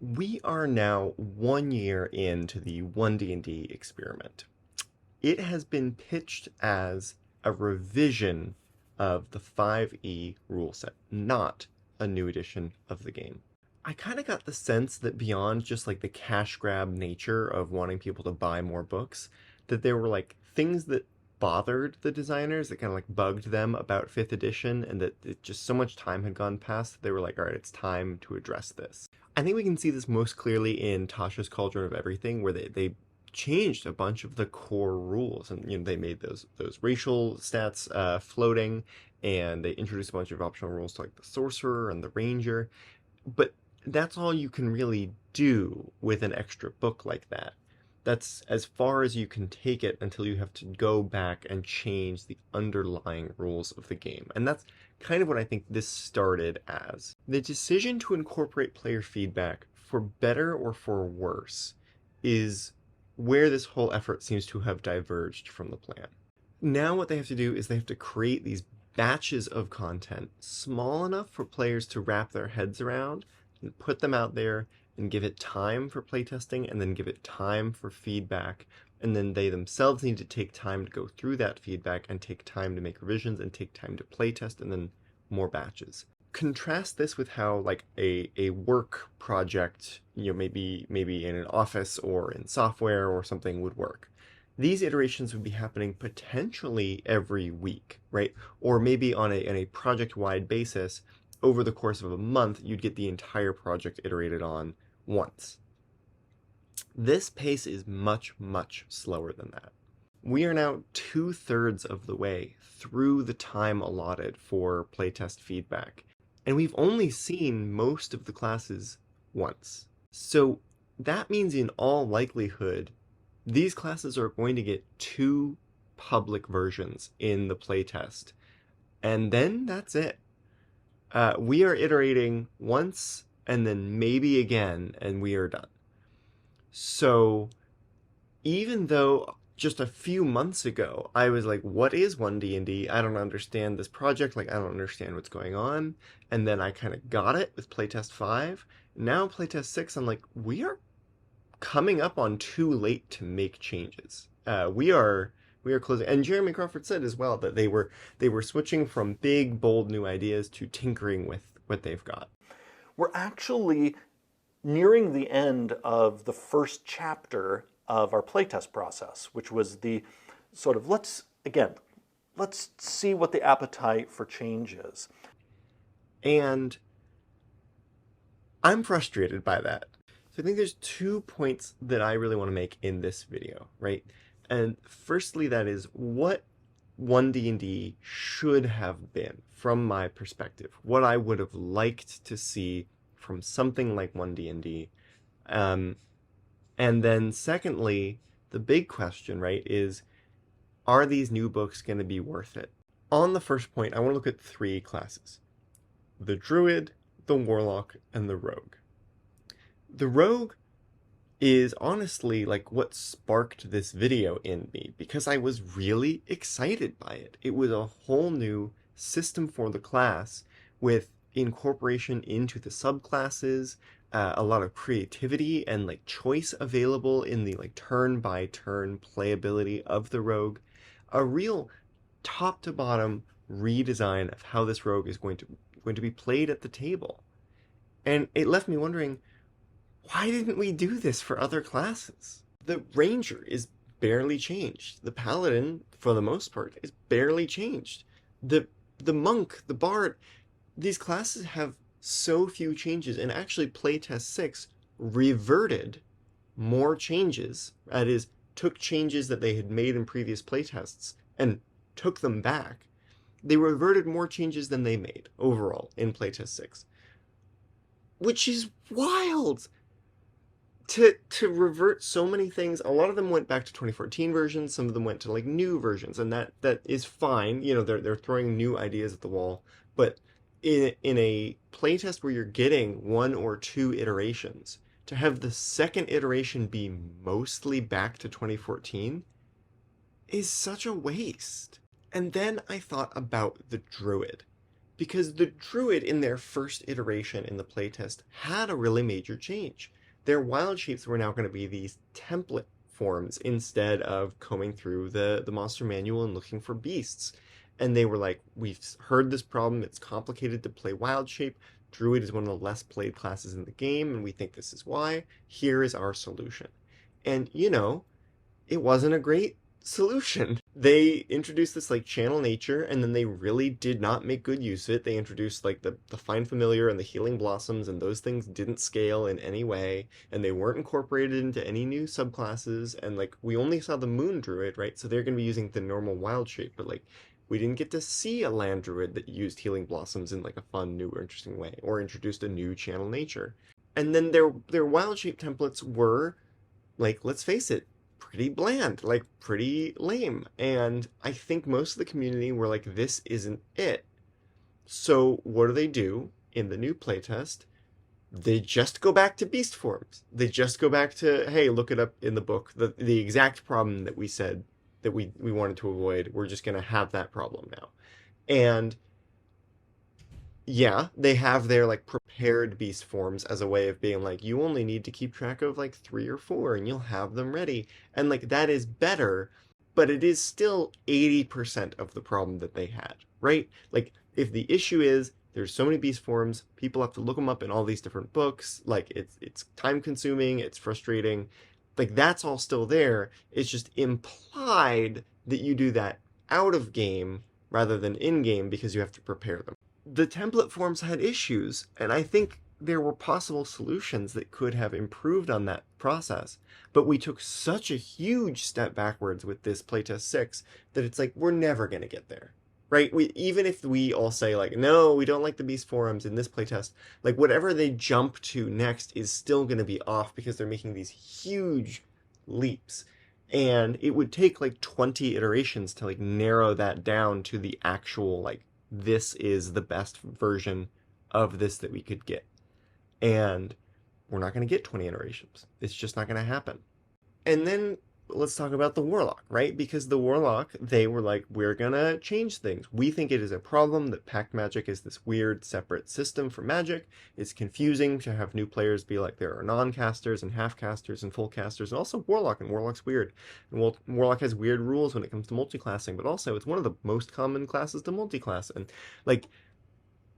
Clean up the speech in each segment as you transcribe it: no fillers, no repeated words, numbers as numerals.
We are now 1 year into the One D&D experiment. It has been pitched as a revision of the 5e rule set, not a new edition of the game. I kind of got the sense that beyond just like the cash grab nature of wanting people to buy more books, that there were like things that bothered the designers that kind of like bugged them about 5th edition, and that just so much time had gone past that they were like, all right, it's time to address this. I think we can see this most clearly in Tasha's Cauldron of Everything, where they changed a bunch of the core rules, and they made those racial stats floating, and they introduced a bunch of optional rules to like the sorcerer and the ranger. But that's all you can really do with an extra book like that. That's as far as you can take it until you have to go back and change the underlying rules of the game. And that's kind of what I think this started as. The decision to incorporate player feedback, for better or for worse, is where this whole effort seems to have diverged from the plan. Now what they have to do is they have to create these batches of content small enough for players to wrap their heads around and put them out there and give it time for playtesting, and then give it time for feedback, and then they themselves need to take time to go through that feedback and take time to make revisions and take time to playtest, and then more batches. Contrast this with how like a work project, maybe in an office or in software or something would work. These iterations would be happening potentially every week, right? Or maybe on a project-wide basis. Over the course of a month, you'd get the entire project iterated on once. This pace is much, much slower than that. We are now 2/3 of the way through the time allotted for playtest feedback, and we've only seen most of the classes once. So that means in all likelihood, these classes are going to get 2 public versions in the playtest, and then that's it. We are iterating once and then maybe again, and we are done. So even though just a few months ago I was like, what is One D&D? I don't understand this project, like I don't understand what's going on. And then I kind of got it with playtest 5. Now playtest 6, I'm like, we are coming up on too late to make changes. We are closing, and Jeremy Crawford said as well that they were switching from big, bold new ideas to tinkering with what they've got. We're actually nearing the end of the first chapter of our playtest process, which was the sort of let's see what the appetite for change is. And I'm frustrated by that. So I think there's 2 points that I really want to make in this video, right? And firstly, that is what One D&D should have been from my perspective, what I would have liked to see from something like One D&D. And then secondly, the big question, right, is are these new books going to be worth it? On the first point, I want to look at 3 classes: the Druid, the Warlock, and the Rogue. The Rogue is honestly like what sparked this video in me, because I was really excited by it. It was a whole new system for the class with incorporation into the subclasses, a lot of creativity and like choice available in the like turn-by-turn playability of the Rogue. A real top to bottom redesign of how this Rogue is going to be played at the table. And it left me wondering, why didn't we do this for other classes? The Ranger is barely changed. The Paladin, for the most part, is barely changed. The Monk, the Bard, these classes have so few changes, and actually playtest 6 reverted more changes. That is, took changes that they had made in previous playtests and took them back. They reverted more changes than they made overall in playtest 6. Which is wild! To revert so many things. A lot of them went back to 2014 versions, some of them went to like new versions, and that is fine. They're throwing new ideas at the wall, but in a playtest where you're getting 1 or 2 iterations, to have the second iteration be mostly back to 2014 is such a waste. And then I thought about the Druid. because the Druid in their first iteration in the playtest had a really major change. Their wild shapes were now going to be these template forms instead of combing through the monster manual and looking for beasts. And they were like, we've heard this problem, it's complicated to play wild shape. Druid is one of the less played classes in the game, and we think this is why. Here is our solution. And, it wasn't a great solution. They introduced this like channel nature, and then they really did not make good use of it. They introduced like the Find Familiar and the Healing Blossoms, and those things didn't scale in any way, and they weren't incorporated into any new subclasses. And like we only saw the Moon Druid, right? So they're going to be using the normal wild shape, but like we didn't get to see a land druid that used Healing Blossoms in like a fun, new, or interesting way, or introduced a new channel nature. And then their wild shape templates were like, let's face it, pretty bland, like pretty lame. And I think most of the community were like, this isn't it. So what do in the new playtest? They just go back to beast forms. They just go back to, hey, look it up in the book. The exact problem that we said that we wanted to avoid, we're just going to have that problem now. And yeah, they have their like prepared beast forms as a way of being like, you only need to keep track of like 3 or 4 and you'll have them ready. And like that is better, but it is still 80% of the problem that they had, right? Like if the issue is there's so many beast forms, people have to look them up in all these different books, like it's time consuming, it's frustrating. Like that's all still there. It's just implied that you do that out of game rather than in game because you have to prepare them. The template forms had issues, and I think there were possible solutions that could have improved on that process. But we took such a huge step backwards with this playtest 6 that it's like we're never going to get there. Right? Even if we all say like, no, we don't like the beast forums in this playtest, like whatever they jump to next is still going to be off because they're making these huge leaps. And it would take like 20 iterations to like narrow that down to the actual like, this is the best version of this that we could get. And we're not going to get 20 iterations. It's just not going to happen. And then let's talk about the Warlock, right? Because the Warlock, they were like, we're going to change things. We think it is a problem that pact magic is this weird separate system for magic. It's confusing to have new players be like, there are non-casters and half-casters and full-casters, and also Warlock, and Warlock's weird. And Warlock has weird rules when it comes to multiclassing, but also it's one of the most common classes to multiclass. And like,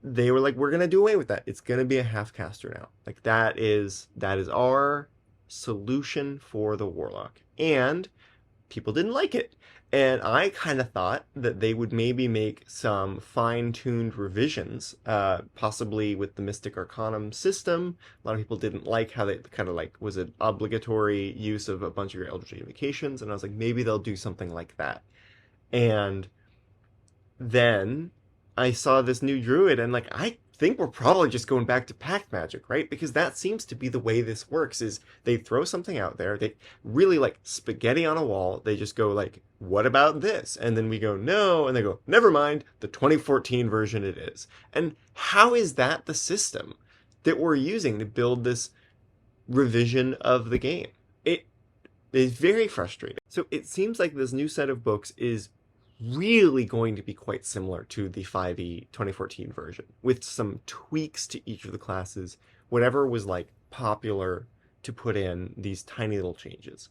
they were like, we're going to do away with that. It's going to be a half-caster now. Like, that is our solution for the Warlock. And people didn't like it. And I kind of thought that they would maybe make some fine-tuned revisions, possibly with the Mystic Arcanum system. A lot of people didn't like how they kind of like was an obligatory use of a bunch of your Eldritch Invocations, and I was like, maybe they'll do something like that. And then I saw this new Druid, and like I think we're probably just going back to pact magic, right? Because that seems to be the way this works, is they throw something out there, they really like spaghetti on a wall, they just go like, what about this? And then we go, no, and they go, never mind, the 2014 version it is. And how is that the system that we're using to build this revision of the game? It is very frustrating. So it seems like this new set of books is really going to be quite similar to the 5e 2014 version, with some tweaks to each of the classes, whatever was like popular to put in, these tiny little changes.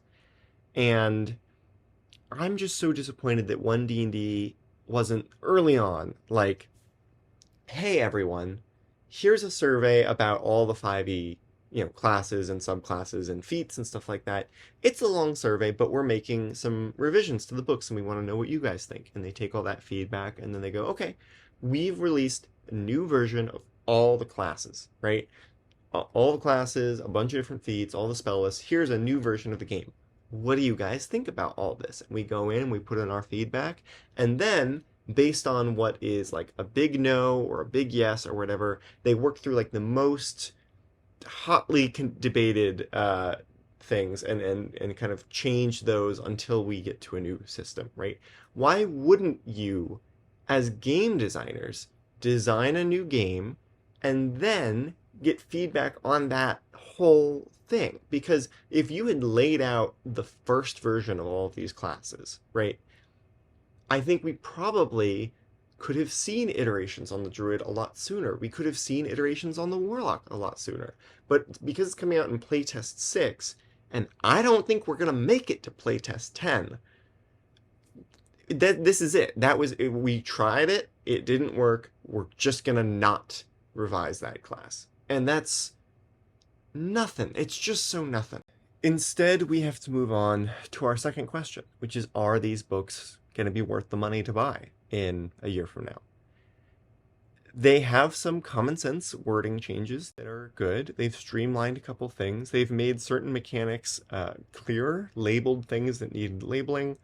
And I'm just so disappointed that OneD&D wasn't early on like, hey everyone, here's a survey about all the 5e classes and subclasses and feats and stuff like that. It's a long survey, but we're making some revisions to the books and we want to know what you guys think. And they take all that feedback and then they go, okay, we've released a new version of all the classes, right? All the classes, a bunch of different feats, all the spell lists. Here's a new version of the game. What do you guys think about all this? And we go in and we put in our feedback, and then based on what is like a big no or a big yes or whatever, they work through like the most hotly debated things and kind of change those until we get to a new system, right? Why wouldn't you, as game designers, design a new game and then get feedback on that whole thing? Because if you had laid out the first version of all of these classes, right, I think we probably could have seen iterations on the Druid a lot sooner. We could have seen iterations on the Warlock a lot sooner. But because it's coming out in playtest 6, and I don't think we're going to make it to playtest 10, this is it. We tried it, it didn't work. We're just going to not revise that class. And that's nothing. It's just so nothing. Instead, we have to move on to our second question, which is, are these books going to be worth the money to buy in a year from now? They have some common sense wording changes that are good. They've streamlined a couple things. They've made certain mechanics clearer, labeled things that need labeling.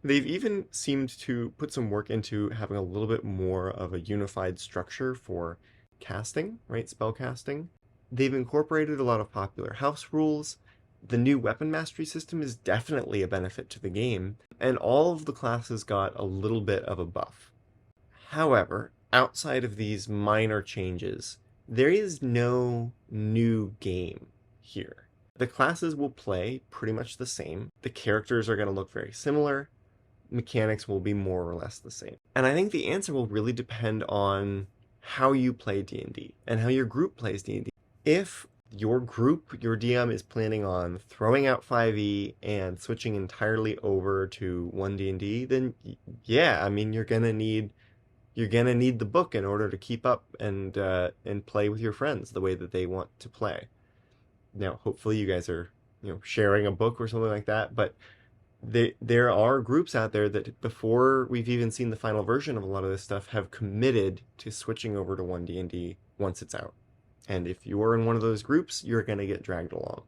They've even seemed to put some work into having a little bit more of a unified structure for casting, right? Spell casting. They've incorporated a lot of popular house rules. The new weapon mastery system is definitely a benefit to the game, and all of the classes got a little bit of a buff. However, outside of these minor changes, there is no new game here. The classes will play pretty much the same. The characters are going to look very similar. Mechanics will be more or less the same. And I think the answer will really depend on how you play D&D and how your group plays D&D. If your group, your DM, is planning on throwing out 5e and switching entirely over to One D&D, then yeah, I mean, you're gonna need the book in order to keep up and play with your friends the way that they want to play. Now, hopefully, you guys are sharing a book or something like that, but there are groups out there that, before we've even seen the final version of a lot of this stuff, have committed to switching over to One D&D once it's out. And if you're in one of those groups, you're going to get dragged along.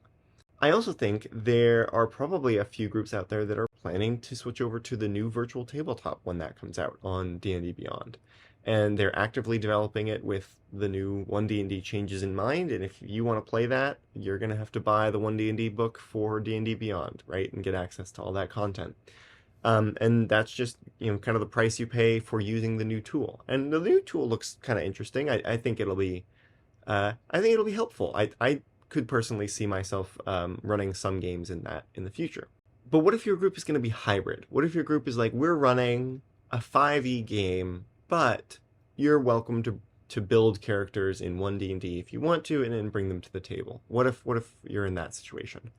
I also think there are probably a few groups out there that are planning to switch over to the new virtual tabletop when that comes out on D&D Beyond. And they're actively developing it with the new One D&D changes in mind. And if you want to play that, you're going to have to buy the One D&D book for D&D Beyond, right? And get access to all that content. And that's just, kind of the price you pay for using the new tool. And the new tool looks kind of interesting. I think it'll be helpful. I could personally see myself running some games in that in the future. But what if your group is going to be hybrid? What if your group is like, we're running a 5e game, but you're welcome to build characters in One D&D if you want to, and then bring them to the table? What if you're in that situation?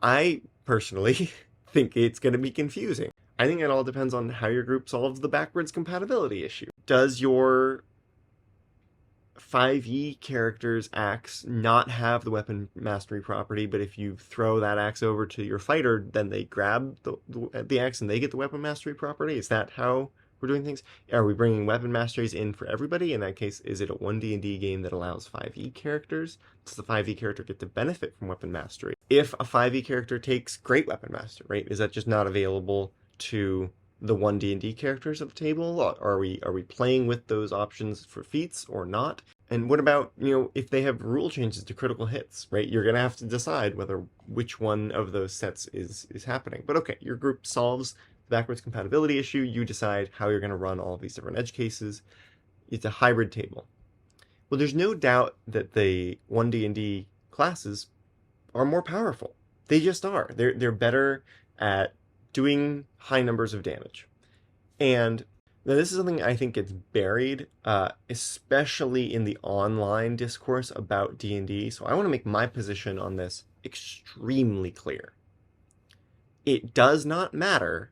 I personally think it's going to be confusing. I think it all depends on how your group solves the backwards compatibility issue. Does your 5e character's axe not have the weapon mastery property, but if you throw that axe over to your fighter, then they grab the axe and they get the weapon mastery property? Is that how we're doing things? Are we bringing weapon masteries in for everybody? In that case, is it a One D&D game that allows 5e characters? Does the 5e character get to benefit from weapon mastery? If a 5e character takes great weapon mastery, right, is that just not available to the One D&D characters at the table? Are we playing with those options for feats or not? And what about, if they have rule changes to critical hits, right? You're going to have to decide which one of those sets is happening. But okay, your group solves the backwards compatibility issue. You decide how you're going to run all of these different edge cases. It's a hybrid table. Well, there's no doubt that the One D&D classes are more powerful. They just are. They're better at doing high numbers of damage. And now this is something I think gets buried, especially in the online discourse about D&D. So I want to make my position on this extremely clear. It does not matter,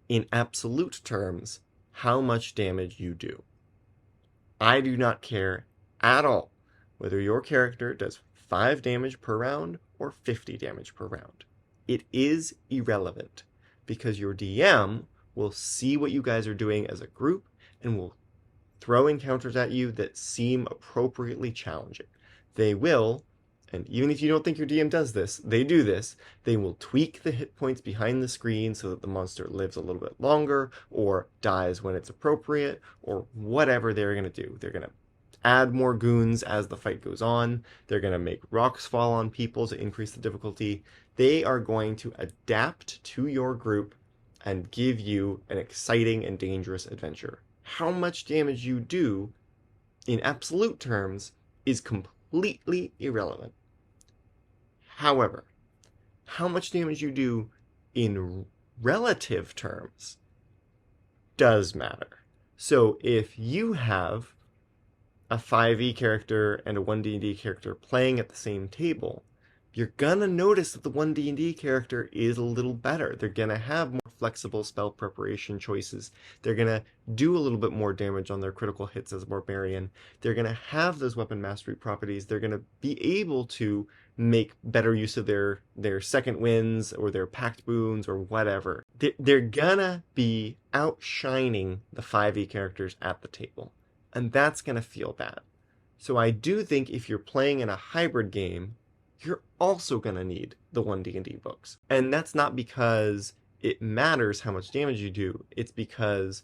in absolute terms, how much damage you do. I do not care at all whether your character does 5 damage per round or 50 damage per round. It is irrelevant, because your DM will see what you guys are doing as a group and will throw encounters at you that seem appropriately challenging. They will, and even if you don't think your DM does this, they do this, they will tweak the hit points behind the screen so that the monster lives a little bit longer, or dies when it's appropriate, or whatever they're going to do. They're going to add more goons as the fight goes on. They're going to make rocks fall on people to increase the difficulty. They are going to adapt to your group and give you an exciting and dangerous adventure. How much damage you do, in absolute terms, is completely irrelevant. However, how much damage you do in relative terms does matter. So if you have a 5e character and a 1D&D character playing at the same table, you're gonna notice that the 1D&D character is a little better. They're gonna have more flexible spell preparation choices. They're gonna do a little bit more damage on their critical hits as a barbarian. They're gonna have those weapon mastery properties. They're gonna be able to make better use of their second winds or their pact boons or whatever. They're gonna be outshining the 5e characters at the table, and that's gonna feel bad. So I do think if you're playing in a hybrid game, you're also going to need the 1D&D books. And that's not because it matters how much damage you do. It's because,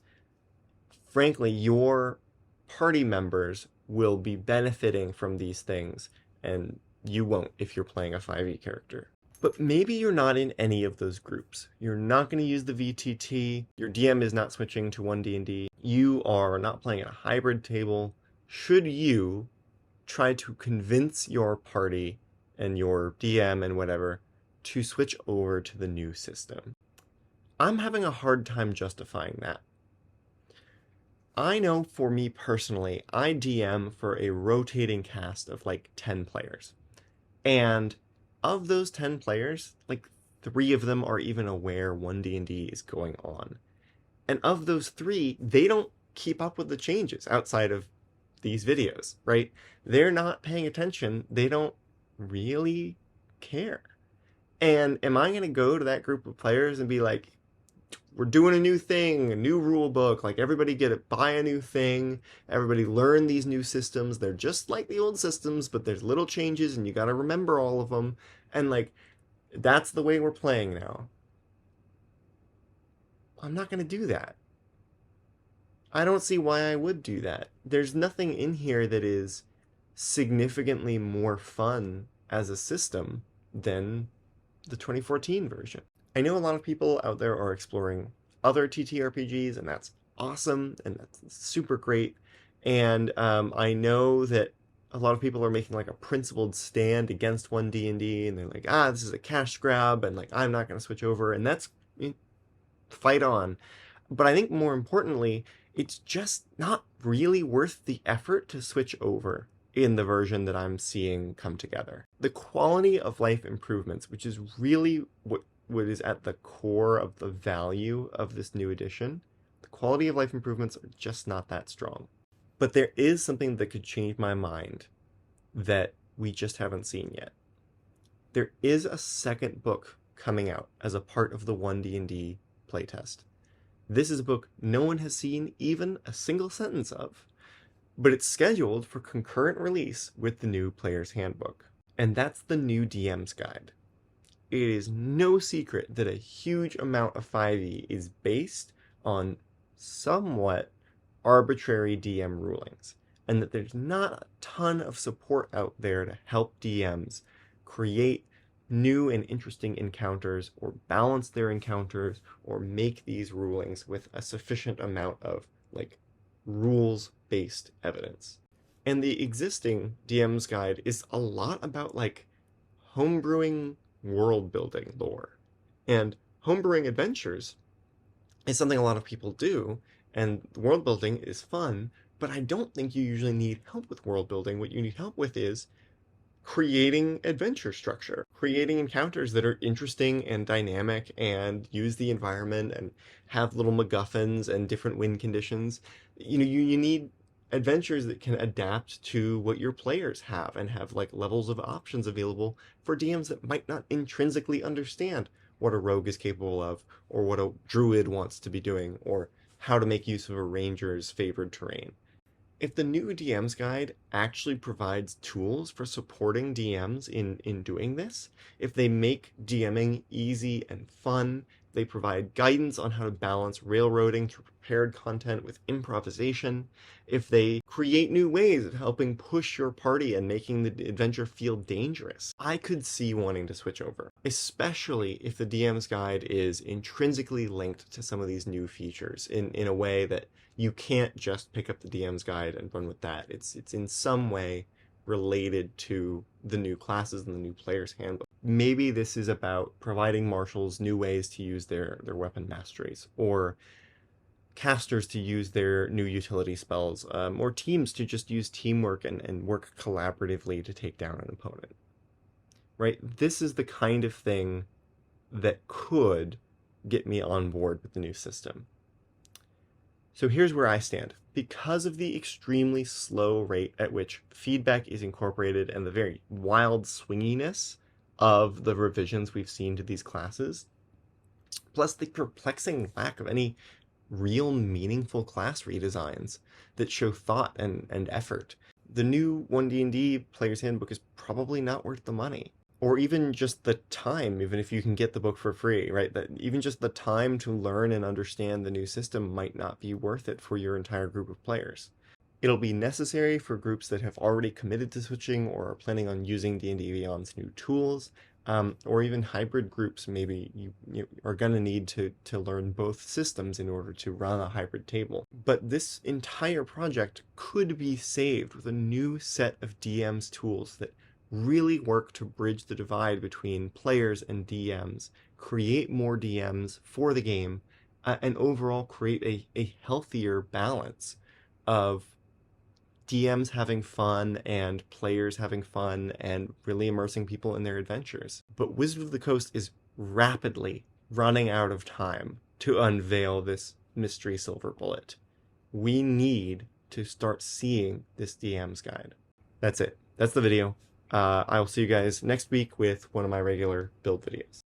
frankly, your party members will be benefiting from these things, and you won't if you're playing a 5e character. But maybe you're not in any of those groups. You're not going to use the VTT. Your DM is not switching to 1D&D. You are not playing at a hybrid table. Should you try to convince your party and your DM and whatever to switch over to the new system? I'm having a hard time justifying that. I know for me personally, I DM for a rotating cast of like 10 players. And of those 10 players, like 3 of them are even aware 1D&D is going on. And of those 3, they don't keep up with the changes outside of these videos, right? They're not paying attention. They don't really care. And am I going to go to that group of players and be like, we're doing a new thing, a new rule book, like everybody get it, buy a new thing, everybody learn these new systems, they're just like the old systems, but there's little changes and you got to remember all of them, and like, that's the way we're playing now. I'm not going to do that. I don't see why I would do that. There's nothing in here that is significantly more fun as a system than the 2014 version. I know a lot of people out there are exploring other TTRPGs, and that's awesome, and that's super great. And I know that a lot of people are making like a principled stand against 1D&D, and they're like, this is a cash grab, and like, I'm not going to switch over, and that's, fight on. But I think more importantly, it's just not really worth the effort to switch over in the version that I'm seeing come together. The quality of life improvements, which is really what is at the core of the value of this new edition, the quality of life improvements are just not that strong. But there is something that could change my mind that we just haven't seen yet. There is a second book coming out as a part of the 1D&D playtest. This is a book no one has seen even a single sentence of, but it's scheduled for concurrent release with the new Player's Handbook. And that's the new DM's Guide. It is no secret that a huge amount of 5e is based on somewhat arbitrary DM rulings, and that there's not a ton of support out there to help DMs create new and interesting encounters, or balance their encounters, or make these rulings with a sufficient amount of like rules-based evidence. And the existing DM's Guide is a lot about like homebrewing world building lore. And homebrewing adventures is something a lot of people do, and world building is fun, but I don't think you usually need help with world building. What you need help with is creating adventure structure, creating encounters that are interesting and dynamic and use the environment and have little MacGuffins and different win conditions. You need adventures that can adapt to what your players have and have like levels of options available for DMs that might not intrinsically understand what a rogue is capable of, or what a druid wants to be doing, or how to make use of a ranger's favored terrain. If the new DM's Guide actually provides tools for supporting DMs in doing this, if they make DMing easy and fun, they provide guidance on how to balance railroading through prepared content with improvisation, if they create new ways of helping push your party and making the adventure feel dangerous, I could see wanting to switch over, especially if the DM's Guide is intrinsically linked to some of these new features in a way that you can't just pick up the DM's Guide and run with that. It's in some way related to the new classes and the new Player's Handbook. Maybe this is about providing marshals new ways to use their weapon masteries, or casters to use their new utility spells, or teams to just use teamwork and work collaboratively to take down an opponent. Right? This is the kind of thing that could get me on board with the new system. So here's where I stand. Because of the extremely slow rate at which feedback is incorporated and the very wild swinginess of the revisions we've seen to these classes, plus the perplexing lack of any real meaningful class redesigns that show thought and effort, the new One D&D Player's Handbook is probably not worth the money. Or even just the time, even if you can get the book for free, right? That even just the time to learn and understand the new system might not be worth it for your entire group of players. It'll be necessary for groups that have already committed to switching or are planning on using D&D Beyond's new tools, or even hybrid groups. Maybe you are going to need to learn both systems in order to run a hybrid table. But this entire project could be saved with a new set of DM's tools that really work to bridge the divide between players and DMs, create more DMs for the game, and overall create a healthier balance of DMs having fun and players having fun and really immersing people in their adventures. But Wizard of the Coast is rapidly running out of time to unveil this mystery silver bullet. We need to start seeing this DM's guide. That's it. That's the video. I'll see you guys next week with one of my regular build videos.